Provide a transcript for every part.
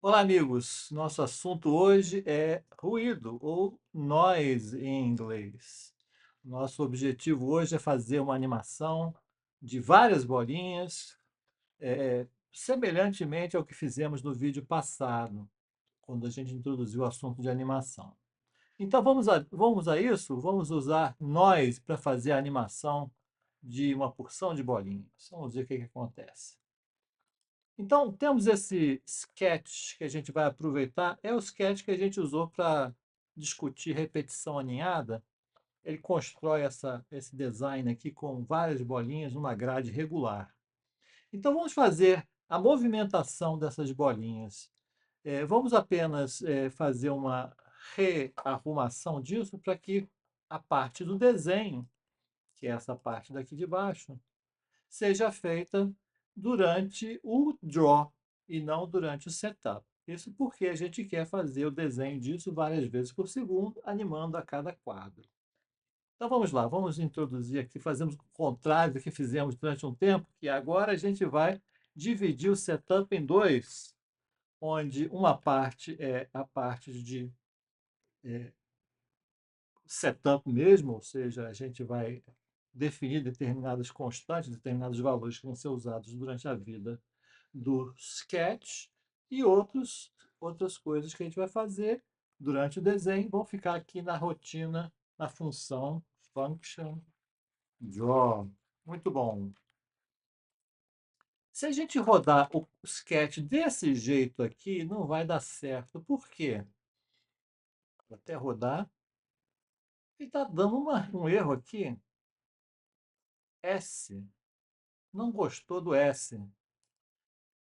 Olá, amigos. Nosso assunto hoje é ruído ou noise em inglês. Nosso objetivo hoje é fazer uma animação de várias bolinhas, semelhantemente ao que fizemos no vídeo passado, quando a gente introduziu o assunto de animação. Então vamos a isso? Vamos usar noise para fazer a animação de uma porção de bolinhas. Vamos ver o que acontece. Então, temos esse sketch que a gente vai aproveitar, é o sketch que a gente usou para discutir repetição aninhada. Ele constrói esse design aqui com várias bolinhas numa grade regular. Então, vamos fazer a movimentação dessas bolinhas. Vamos apenas fazer uma rearrumação disso para que a parte do desenho, que é essa parte daqui de baixo, seja feita durante o draw e não durante o setup. Isso porque a gente quer fazer o desenho disso várias vezes por segundo, animando a cada quadro. Então vamos lá, vamos introduzir aqui, fazemos o contrário do que fizemos durante um tempo, que agora a gente vai dividir o setup em dois, onde uma parte é a parte de setup mesmo, ou seja, a gente vai definir determinadas constantes, determinados valores que vão ser usados durante a vida do sketch e outras coisas que a gente vai fazer durante o desenho vão ficar aqui na rotina, na função function draw. Muito bom. Se a gente rodar o sketch desse jeito aqui, não vai dar certo. Por quê? Vou até rodar. Ele está dando um erro aqui. S. Não gostou do S.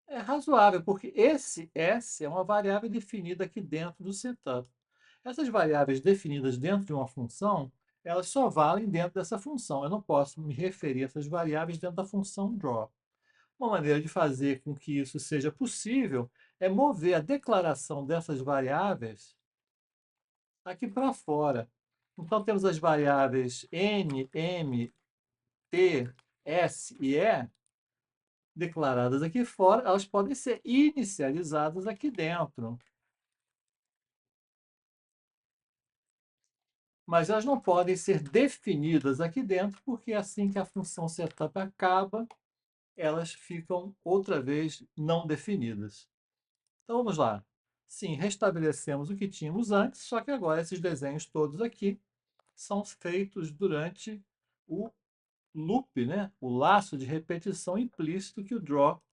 É razoável, porque esse S é uma variável definida aqui dentro do setup. Essas variáveis definidas dentro de uma função, elas só valem dentro dessa função. Eu não posso me referir a essas variáveis dentro da função draw. Uma maneira de fazer com que isso seja possível é mover a declaração dessas variáveis aqui para fora. Então, temos as variáveis n, m, t, s e e declaradas aqui fora, elas podem ser inicializadas aqui dentro. Mas elas não podem ser definidas aqui dentro, porque assim que a função setup acaba, elas ficam outra vez não definidas. Então vamos lá. Sim, restabelecemos o que tínhamos antes, só que agora esses desenhos todos aqui são feitos durante o loop, né? O laço de repetição implícito que o draw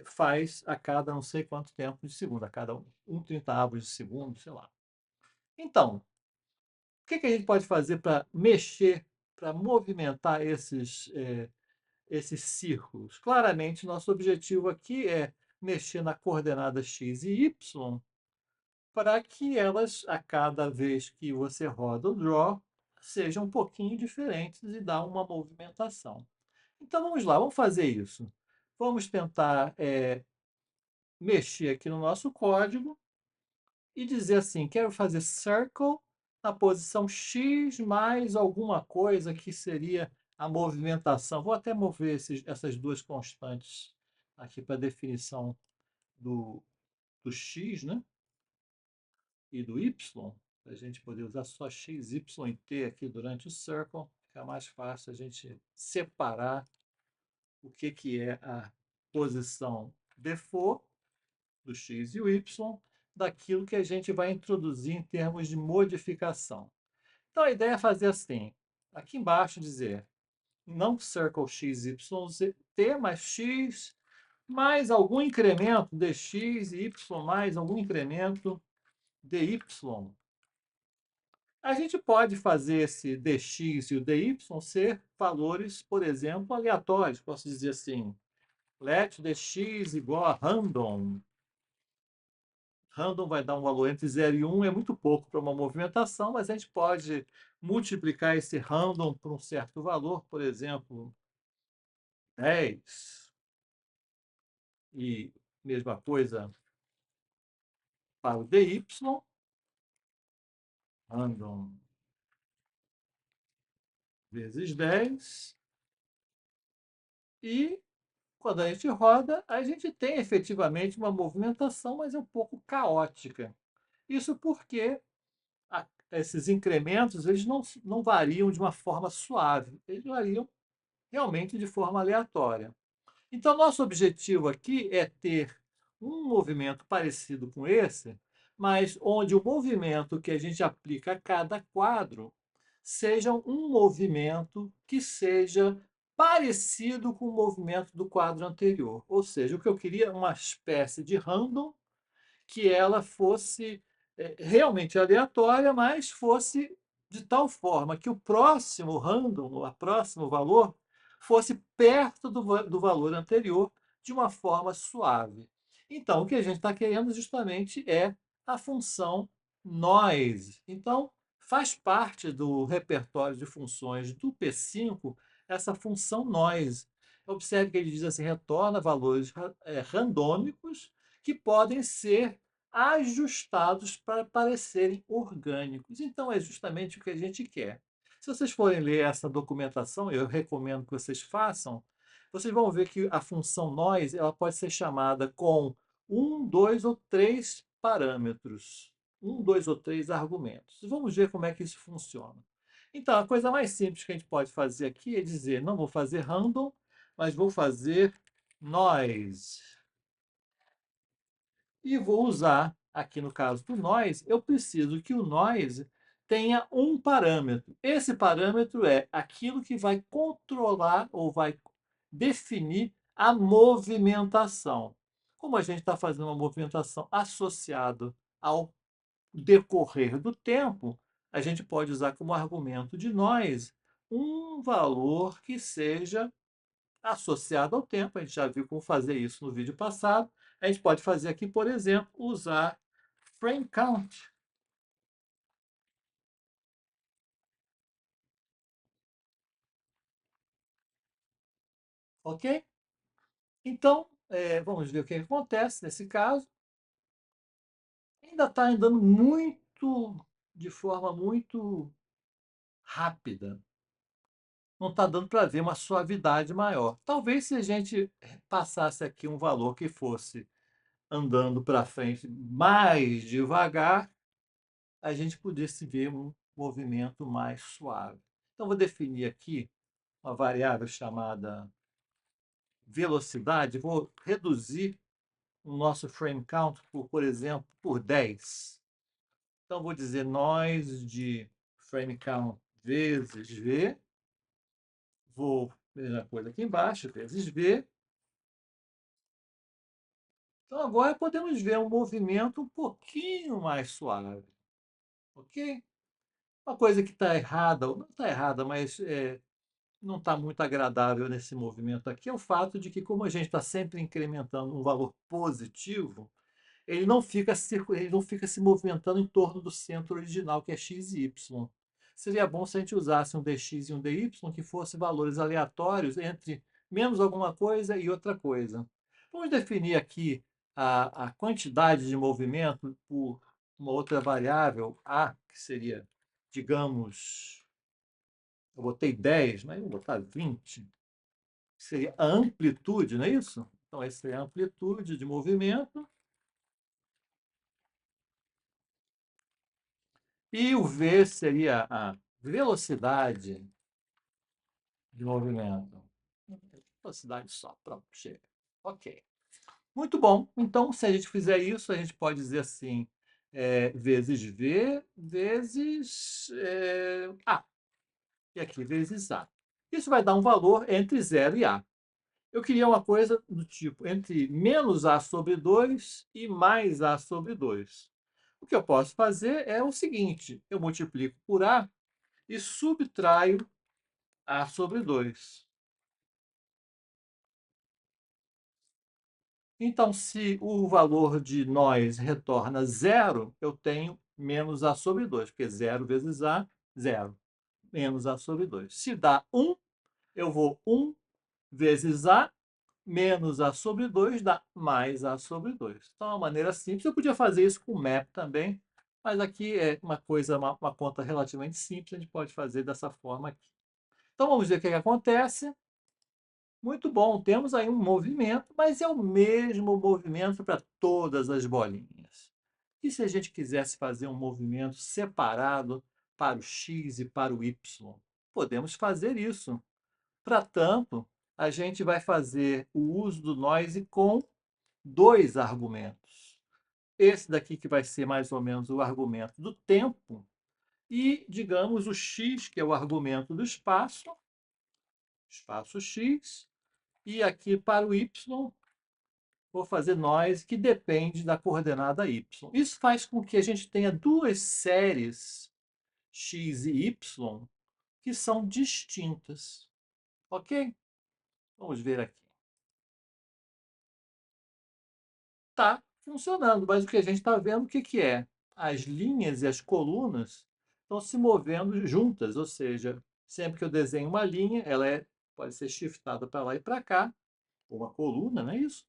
faz a cada não sei quanto tempo de segundo, a cada 1/30 de segundo, sei lá. Então, o que a gente pode fazer para mexer, para movimentar esses círculos? Claramente, nosso objetivo aqui é mexer na coordenada x e y para que elas, a cada vez que você roda o draw, sejam um pouquinho diferentes e dá uma movimentação. Então vamos lá, vamos fazer isso. Vamos tentar mexer aqui no nosso código e dizer assim: quero fazer circle na posição X mais alguma coisa que seria a movimentação. Vou até mover essas duas constantes aqui para definição do X, né? E do Y, para a gente poder usar só X, Y e T aqui durante o circle. Fica mais fácil a gente separar que é a posição default do X e o Y daquilo que a gente vai introduzir em termos de modificação. Então a ideia é fazer assim, aqui embaixo dizer, não circle x, y, z, t mais x, mais algum incremento dx e y mais algum incremento dy. A gente pode fazer esse dx e o dy ser valores, por exemplo, aleatórios. Posso dizer assim, let dx igual a random. Random vai dar um valor entre 0 e 1, é muito pouco para uma movimentação, mas a gente pode multiplicar esse random por um certo valor, por exemplo, 10. E mesma coisa para o dy, random vezes 10. E quando a gente roda, a gente tem efetivamente uma movimentação, mas é um pouco caótica. Isso porque esses incrementos eles não variam de uma forma suave, eles variam realmente de forma aleatória. Então, nosso objetivo aqui é ter um movimento parecido com esse, mas onde o movimento que a gente aplica a cada quadro seja um movimento que seja parecido com o movimento do quadro anterior. Ou seja, o que eu queria é uma espécie de random que ela fosse realmente aleatória, mas fosse de tal forma que o próximo random, o próximo valor, fosse perto do valor anterior de uma forma suave. Então, o que a gente está querendo justamente é a função noise. Então, faz parte do repertório de funções do P5 essa função noise. Observe que ele diz assim, retorna valores randômicos que podem ser ajustados para parecerem orgânicos. Então, é justamente o que a gente quer. Se vocês forem ler essa documentação, eu recomendo que vocês façam, vocês vão ver que a função noise ela pode ser chamada com um, dois ou três parâmetros, um, dois ou três argumentos. Vamos ver como é que isso funciona. Então, a coisa mais simples que a gente pode fazer aqui é dizer, não vou fazer random, mas vou fazer noise. E vou usar, aqui no caso do noise, eu preciso que o noise tenha um parâmetro. Esse parâmetro é aquilo que vai controlar ou vai definir a movimentação. Como a gente está fazendo uma movimentação associada ao decorrer do tempo, a gente pode usar como argumento de noise um valor que seja associado ao tempo. A gente já viu como fazer isso no vídeo passado. A gente pode fazer aqui, por exemplo, usar frame count. Ok? Então, vamos ver o que acontece nesse caso. Ainda está andando muito, de forma muito rápida. Não está dando para ver uma suavidade maior. Talvez se a gente passasse aqui um valor que fosse andando para frente mais devagar, a gente pudesse ver um movimento mais suave. Então, vou definir aqui uma variável chamada velocidade, vou reduzir o nosso frame count, por exemplo, por 10. Então, vou dizer noise de frame count vezes V, vou, mesma coisa aqui embaixo, vezes V. Então, agora podemos ver um movimento um pouquinho mais suave, ok? Uma coisa que está errada, ou não está errada, mas não está muito agradável nesse movimento aqui é o fato de que, como a gente está sempre incrementando um valor positivo, ele não fica se movimentando em torno do centro original, que é x e y. Seria bom se a gente usasse um dx e um dy que fossem valores aleatórios entre menos alguma coisa e outra coisa. Vamos definir aqui a quantidade de movimento por uma outra variável, a, que seria, digamos, eu botei 10, mas eu vou botar 20, que seria a amplitude, não é isso? Então, essa é a amplitude de movimento. E o v seria a velocidade de movimento. Velocidade só, pronto, chega. Ok. Muito bom. Então, se a gente fizer isso, a gente pode dizer assim, vezes v vezes a. E aqui vezes a. Isso vai dar um valor entre 0 e a. Eu queria uma coisa do tipo entre menos a sobre 2 e mais a sobre 2. O que eu posso fazer é o seguinte, eu multiplico por a e subtraio a sobre 2. Então, se o valor de nós retorna zero, eu tenho menos a sobre 2, porque zero vezes a, zero. Menos a sobre 2. Se dá 1, eu vou 1 vezes a, menos a sobre 2 dá mais a sobre 2. Então, é uma maneira simples. Eu podia fazer isso com map também, mas aqui é uma coisa, uma conta relativamente simples, a gente pode fazer dessa forma aqui. Então, vamos ver o que acontece. Muito bom, temos aí um movimento, mas é o mesmo movimento para todas as bolinhas. E se a gente quisesse fazer um movimento separado para o x e para o y? Podemos fazer isso. Para tanto, a gente vai fazer o uso do noise com dois argumentos. Esse daqui que vai ser mais ou menos o argumento do tempo e, digamos, o x, que é o argumento do espaço, espaço x, e aqui para o y, vou fazer noise, que depende da coordenada y. Isso faz com que a gente tenha duas séries x e y que são distintas. Ok? Vamos ver aqui. Está funcionando, mas o que a gente está vendo, o que, que é? As linhas e as colunas estão se movendo juntas, ou seja, sempre que eu desenho uma linha, pode ser shiftada para lá e para cá, uma coluna, não é isso?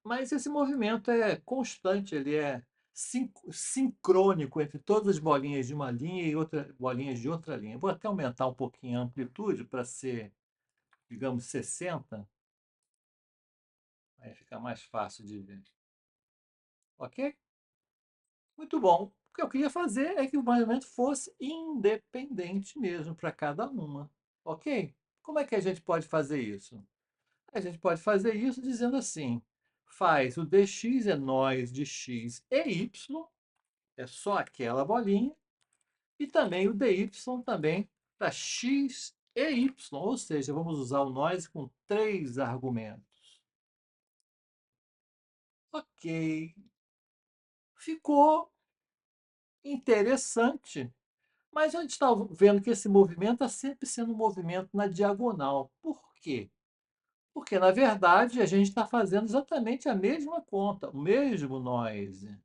Mas esse movimento é constante, ele é sincrônico entre todas as bolinhas de uma linha e outras bolinhas de outra linha. Vou até aumentar um pouquinho a amplitude para ser, digamos, 60, aí fica mais fácil de ver. Ok? Muito bom. O que eu queria fazer é que o movimento fosse independente mesmo para cada uma. Ok? Como é que a gente pode fazer isso? A gente pode fazer isso dizendo assim: faz o dx é nós de x e y, é só aquela bolinha, e também o dy também para x e y, ou seja, vamos usar o nós com três argumentos. Ok. Ficou interessante. Mas a gente está vendo que esse movimento está sempre sendo um movimento na diagonal. Por quê? Porque, na verdade, a gente está fazendo exatamente a mesma conta, o mesmo noise.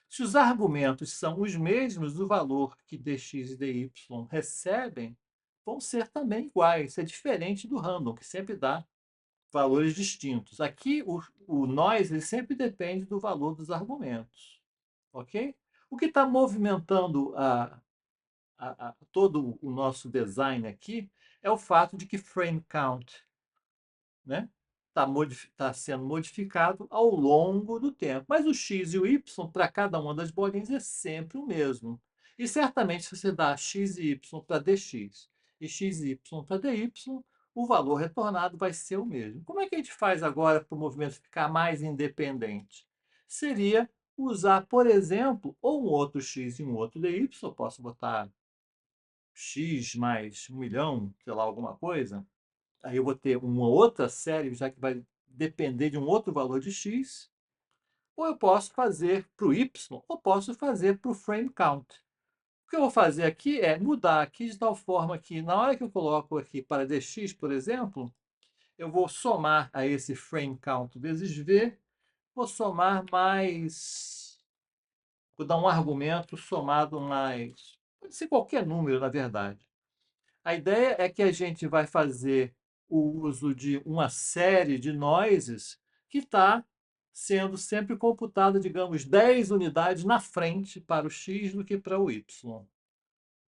Se os argumentos são os mesmos, o valor que dx e dy recebem vão ser também iguais. É diferente do random, que sempre dá valores distintos. Aqui, o noise ele sempre depende do valor dos argumentos. Ok? O que está movimentando todo o nosso design aqui é o fato de que frame count, né, está sendo modificado ao longo do tempo. Mas o x e o y para cada uma das bolinhas é sempre o mesmo. E certamente, se você dá x e y para dx e x e y para dy, o valor retornado vai ser o mesmo. Como é que a gente faz agora para o movimento ficar mais independente? Seria usar, por exemplo, ou um outro x e um outro dy, eu posso botar x mais 1 milhão, sei lá, alguma coisa, aí eu vou ter uma outra série, já que vai depender de um outro valor de x, ou eu posso fazer para o y, ou posso fazer para o frame count. O que eu vou fazer aqui é mudar aqui de tal forma que, na hora que eu coloco aqui para dx, por exemplo, eu vou somar a esse frame count vezes v, vou somar mais, vou dar um argumento somado mais, pode ser qualquer número, na verdade. A ideia é que a gente vai fazer o uso de uma série de noises que está sendo sempre computada, digamos, 10 unidades na frente para o x do que para o y.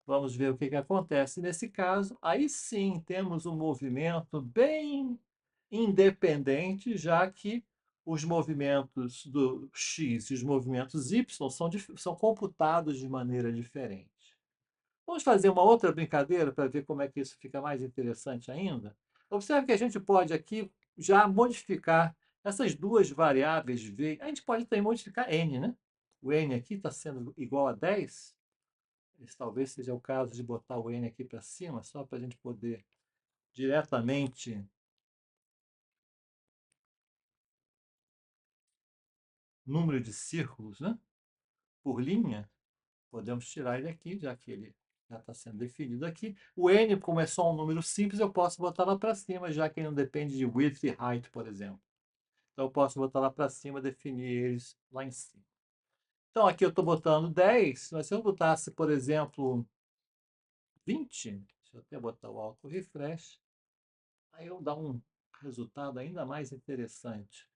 Vamos ver o que acontece nesse caso. Aí sim temos um movimento bem independente, já que os movimentos do x e os movimentos y são computados de maneira diferente. Vamos fazer uma outra brincadeira para ver como é que isso fica mais interessante ainda? Observe que a gente pode aqui já modificar essas duas variáveis v. A gente pode também modificar n, né? O n aqui está sendo igual a 10. Esse talvez seja o caso de botar o n aqui para cima, só para a gente poder diretamente número de círculos, né? Por linha. Podemos tirar ele aqui, já que ele já está sendo definido aqui. O n, como é só um número simples, eu posso botar lá para cima, já que ele não depende de width e height, por exemplo. Então, eu posso botar lá para cima, definir eles lá em cima. Então, aqui eu estou botando 10, mas se eu botasse, por exemplo, 20, deixa eu até botar o auto refresh, aí eu dá um resultado ainda mais interessante.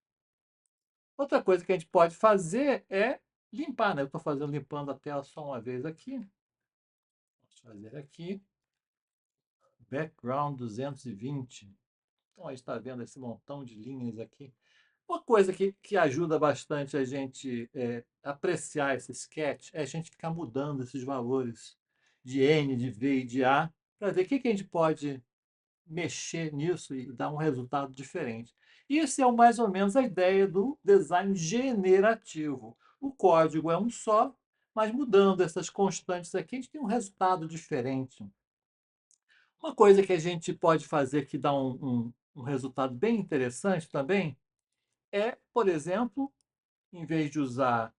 Outra coisa que a gente pode fazer é limpar, né? Eu estou limpando a tela só uma vez aqui. Vamos fazer aqui. Background 220. Então, a gente está vendo esse montão de linhas aqui. Uma coisa que ajuda bastante a gente apreciar esse sketch é a gente ficar mudando esses valores de N, de V e de A, para ver o que, que a gente pode mexer nisso e dar um resultado diferente. Isso é mais ou menos a ideia do design generativo. O código é um só, mas mudando essas constantes aqui, a gente tem um resultado diferente. Uma coisa que a gente pode fazer que dá um resultado bem interessante também é, por exemplo, em vez de usar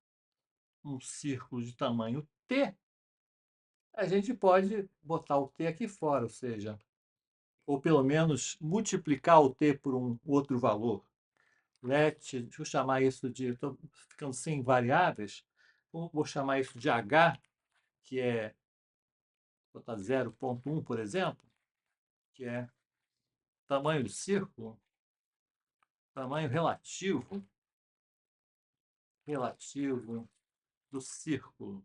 um círculo de tamanho T, a gente pode botar o T aqui fora, ou seja, ou pelo menos multiplicar o T por um outro valor. Deixa eu chamar isso de, estou ficando sem variáveis, vou chamar isso de H, que é, vou botar 0,1, por exemplo, que é tamanho do círculo, tamanho relativo do círculo.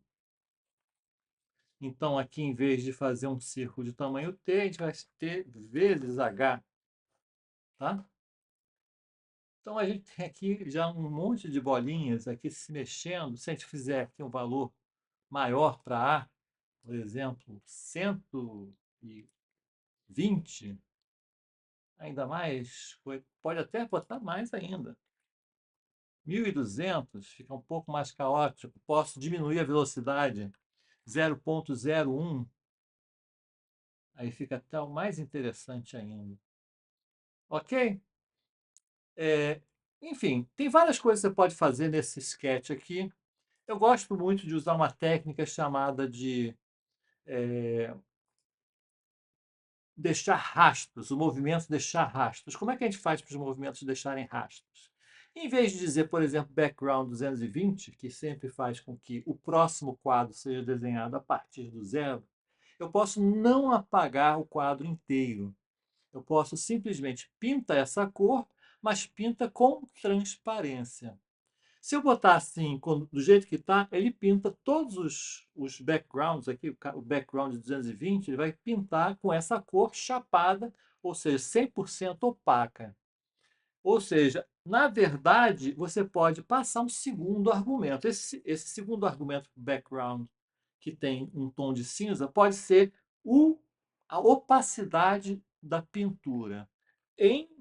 Então, aqui, em vez de fazer um círculo de tamanho T, a gente vai ter vezes H, tá? Então, a gente tem aqui já um monte de bolinhas aqui se mexendo. Se a gente fizer aqui um valor maior para A, por exemplo, 120, ainda mais, pode até botar mais ainda. 1.200 fica um pouco mais caótico. Posso diminuir a velocidade 0,01, aí fica até o mais interessante ainda. Ok? É, enfim, tem várias coisas que você pode fazer nesse sketch aqui. Eu gosto muito de usar uma técnica chamada de deixar rastros, o movimento deixar rastros. Como é que a gente faz para os movimentos deixarem rastros? Em vez de dizer, por exemplo, background 220, que sempre faz com que o próximo quadro seja desenhado a partir do zero, eu posso não apagar o quadro inteiro. Eu posso simplesmente pintar essa cor, mas pinta com transparência. Se eu botar assim, do jeito que está, ele pinta todos os backgrounds aqui, o background de 220, ele vai pintar com essa cor chapada, ou seja, 100% opaca. Ou seja, na verdade, você pode passar um segundo argumento. Esse segundo argumento background, que tem um tom de cinza, pode ser a opacidade da pintura.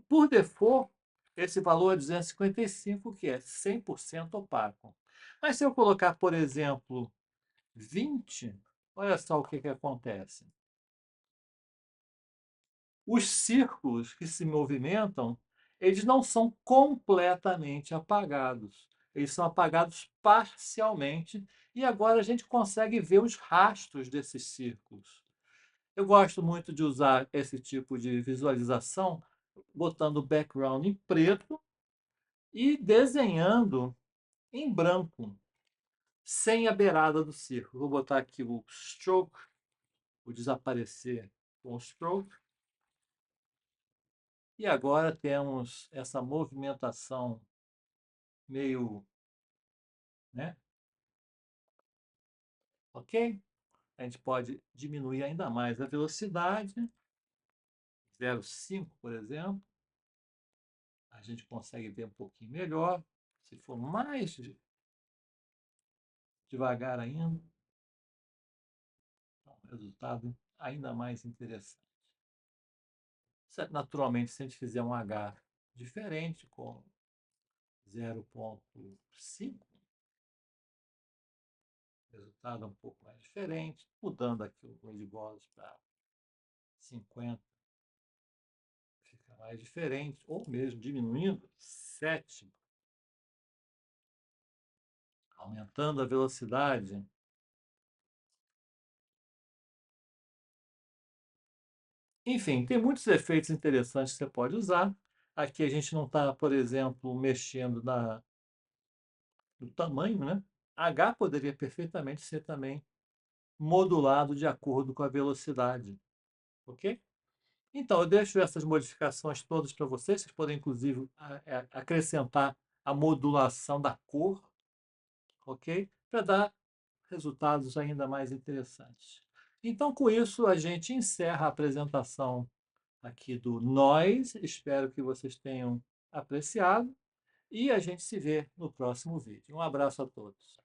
Por default, esse valor é 255, que é 100% opaco. Mas se eu colocar, por exemplo, 20, olha só o que, que acontece. Os círculos que se movimentam, eles não são completamente apagados. Eles são apagados parcialmente e agora a gente consegue ver os rastros desses círculos. Eu gosto muito de usar esse tipo de visualização, botando o background em preto e desenhando em branco, sem a beirada do círculo. Vou botar aqui o stroke, o desaparecer com o stroke. E agora temos essa movimentação meio, né? Ok? A gente pode diminuir ainda mais a velocidade, 0,5, por exemplo. A gente consegue ver um pouquinho melhor. Se for mais devagar ainda, um resultado ainda mais interessante. Naturalmente, se a gente fizer um H diferente, com 0,5, o resultado é um pouco mais diferente, mudando aqui o Gold para 50, fica mais diferente, ou mesmo diminuindo 7, aumentando a velocidade. Enfim, tem muitos efeitos interessantes que você pode usar. Aqui a gente não está, por exemplo, mexendo no tamanho, né? H poderia perfeitamente ser também modulado de acordo com a velocidade, ok? Então, eu deixo essas modificações todas para vocês. Vocês podem, inclusive, acrescentar a modulação da cor, ok? Para dar resultados ainda mais interessantes. Então, com isso, a gente encerra a apresentação aqui do Nós. Espero que vocês tenham apreciado e a gente se vê no próximo vídeo. Um abraço a todos.